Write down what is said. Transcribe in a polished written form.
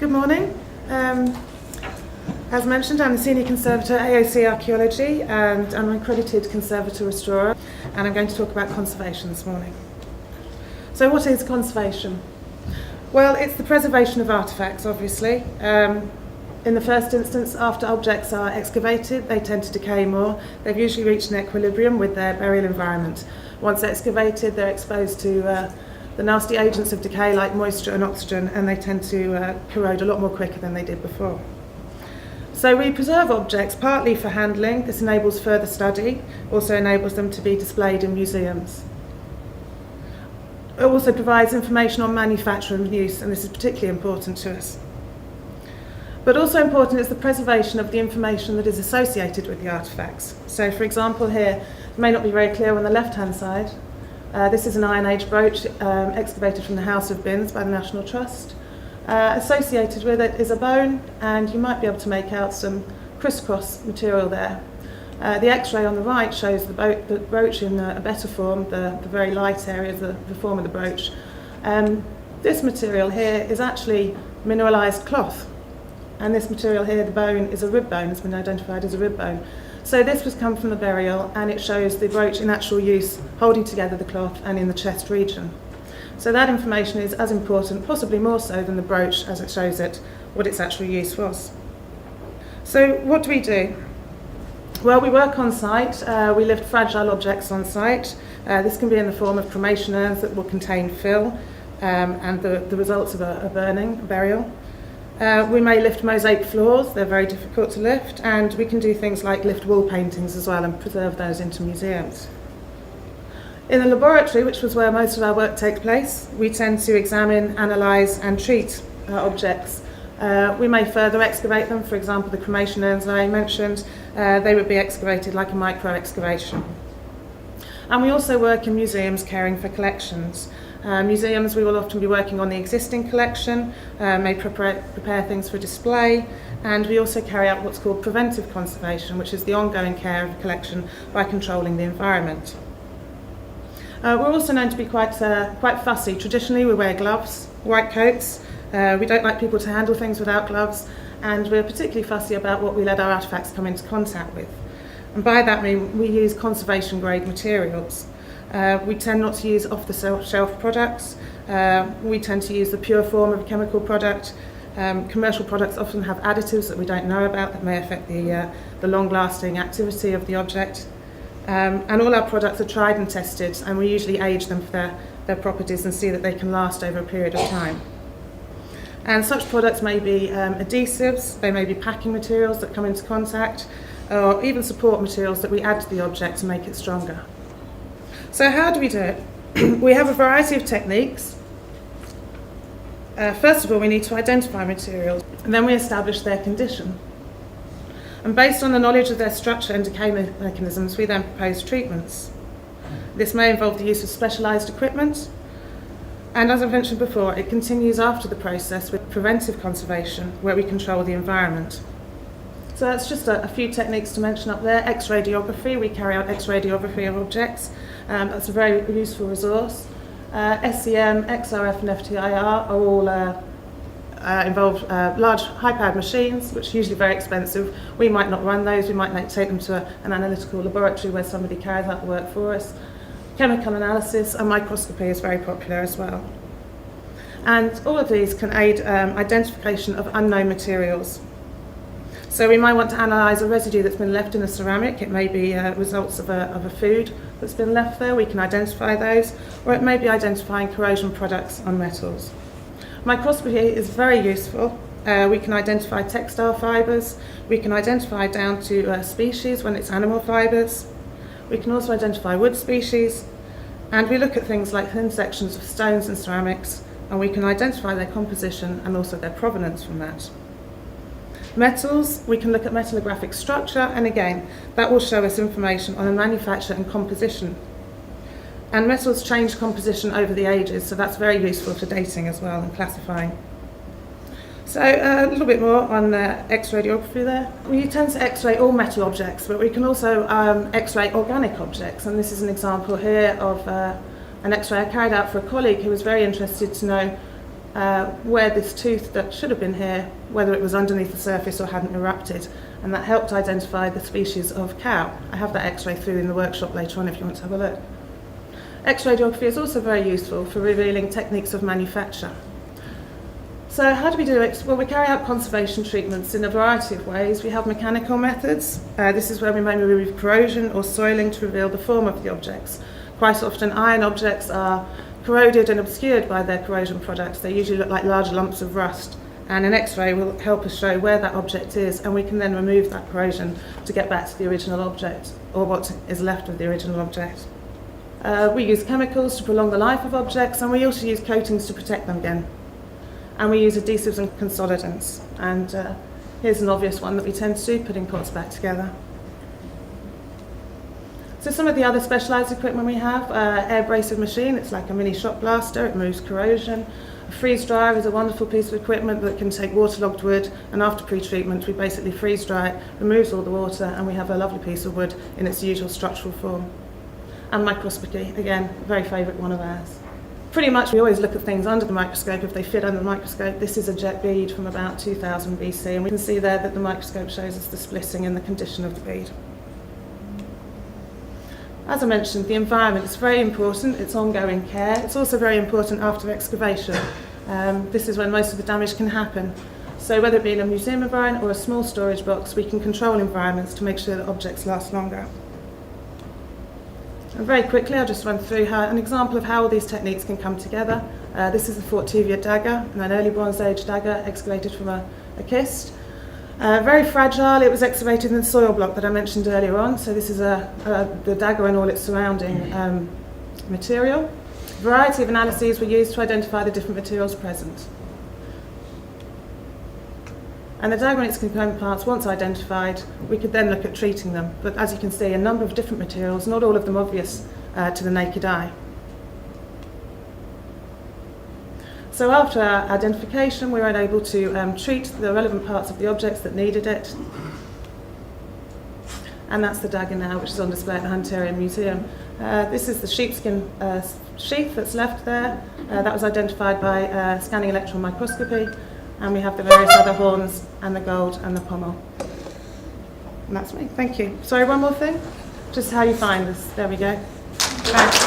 Good morning. As mentioned, I'm the Senior Conservator at AOC Archaeology and I'm an accredited conservator restorer, and I'm going to talk about conservation this morning. So what is conservation? Well, it's the preservation of artefacts, obviously. In the first instance, after objects are excavated, they tend to decay more. They've usually reached an equilibrium with their burial environment. Once excavated, they're exposed to the nasty agents of decay like moisture and oxygen, and they tend to corrode a lot more quicker than they did before. So we preserve objects partly for handling. This enables further study, also enables them to be displayed in museums. It also provides information on manufacture and use, and this is particularly important to us. But also important is the preservation of the information that is associated with the artefacts. So for example here, it may not be very clear on the left-hand side, this is an Iron Age brooch excavated from the House of Bins by the National Trust. Associated with it is a bone, and you might be able to make out some crisscross material there. The X-ray on the right shows the brooch in a better form, the very light area of the form of the brooch. This material here is actually mineralised cloth. And this material here, the bone, is a rib bone, has been identified as a rib bone. So this was come from the burial, and it shows the brooch in actual use, holding together the cloth and in the chest region. So that information is as important, possibly more so than the brooch, as it shows it, what its actual use was. So what do? Well, we work on site. We lift fragile objects on site. This can be in the form of cremation urns that will contain fill and the results of a burial. We may lift mosaic floors, they're very difficult to lift, and we can do things like lift wall paintings as well and preserve those into museums. In the laboratory, which was where most of our work takes place, we tend to examine, analyse and treat objects. We may further excavate them. For example, the cremation urns I mentioned, they would be excavated like a micro-excavation. And we also work in museums caring for collections. Museums, we will often be working on the existing collection, may prepare things for display, and we also carry out what's called preventive conservation, which is the ongoing care of a collection by controlling the environment. We're also known to be quite fussy. Traditionally, we wear gloves, white coats. We don't like people to handle things without gloves, and we're particularly fussy about what we let our artefacts come into contact with. And by that I mean we use conservation grade materials. We tend not to use off-the-shelf products. We tend to use the pure form of a chemical product. Commercial products often have additives that we don't know about that may affect the long-lasting activity of the object. And all our products are tried and tested, and we usually age them for their properties and see that they can last over a period of time. And such products may be adhesives, they may be packing materials that come into contact, or even support materials that we add to the object to make it stronger. So how do we do it? We have a variety of techniques. First of all, we need to identify materials, and then we establish their condition. And based on the knowledge of their structure and decay mechanisms, we then propose treatments. This may involve the use of specialised equipment, and as I mentioned before, it continues after the process with preventive conservation, where we control the environment. So that's just a few techniques to mention up there. Xradiography, we carry out Xradiography of objects. That's a very useful resource. SEM, XRF and FTIR are all involve large high-powered machines, which are usually very expensive. We might not run those, we might take them to an analytical laboratory where somebody carries out the work for us. Chemical analysis and microscopy is very popular as well. And all of these can aid identification of unknown materials. So we might want to analyse a residue that's been left in a ceramic. It may be results of a food that's been left there. We can identify those, or it may be identifying corrosion products on metals. Microscopy is very useful. We can identify textile fibres. We can identify down to species when it's animal fibres. We can also identify wood species, and we look at things like thin sections of stones and ceramics, and we can identify their composition and also their provenance from that. Metals, we can look at metallographic structure, and again, that will show us information on the manufacture and composition. And metals change composition over the ages, so that's very useful for dating as well and classifying. So a little bit more on Xradiography there. We tend to X-ray all metal objects, but we can also X-ray organic objects, and this is an example here of an X-ray I carried out for a colleague who was very interested to know where this tooth that should have been here, whether it was underneath the surface or hadn't erupted, and that helped identify the species of cow. I have that X-ray through in the workshop later on if you want to have a look. Xradiography is also very useful for revealing techniques of manufacture. So how do we do it? Well, we carry out conservation treatments in a variety of ways. We have mechanical methods. This is where we may remove corrosion or soiling to reveal the form of the objects. Quite often iron objects are corroded and obscured by their corrosion products. They usually look like large lumps of rust, and an X-ray will help us show where that object is, and we can then remove that corrosion to get back to the original object, or what is left of the original object. We use chemicals to prolong the life of objects, and we also use coatings to protect them again. And we use adhesives and consolidants. And here's an obvious one that we tend to do, putting pots back together. So some of the other specialised equipment we have, air abrasive machine, it's like a mini shot blaster, it removes corrosion. A freeze dryer is a wonderful piece of equipment that can take waterlogged wood, and after pre-treatment we basically freeze dry it, removes all the water, and we have a lovely piece of wood in its usual structural form. And microscopy, again, a very favourite one of ours. Pretty much we always look at things under the microscope if they fit under the microscope. This is a jet bead from about 2000 BC, and we can see there that the microscope shows us the splitting and the condition of the bead. As I mentioned, the environment is very important, it's ongoing care. It's also very important after excavation. This is when most of the damage can happen. So whether it be in a museum environment or a small storage box, we can control environments to make sure that objects last longer. And very quickly, I'll just run through an example of how all these techniques can come together. This is a Fort Tuvia dagger, an early Bronze Age dagger excavated from a kist. Very fragile, it was excavated in the soil block that I mentioned earlier on, so this is the dagger and all its surrounding material. A variety of analyses were used to identify the different materials present. And the dagger and its component parts, once identified, we could then look at treating them. But as you can see, a number of different materials, not all of them obvious to the naked eye. So after our identification, we were able to treat the relevant parts of the objects that needed it. And that's the dagger now, which is on display at the Hunterian Museum. This is the sheepskin sheath that's left there. That was identified by scanning electron microscopy. And we have the various other horns and the gold and the pommel. And that's me. Thank you. Sorry, one more thing. Just how you find this. There we go. Thanks.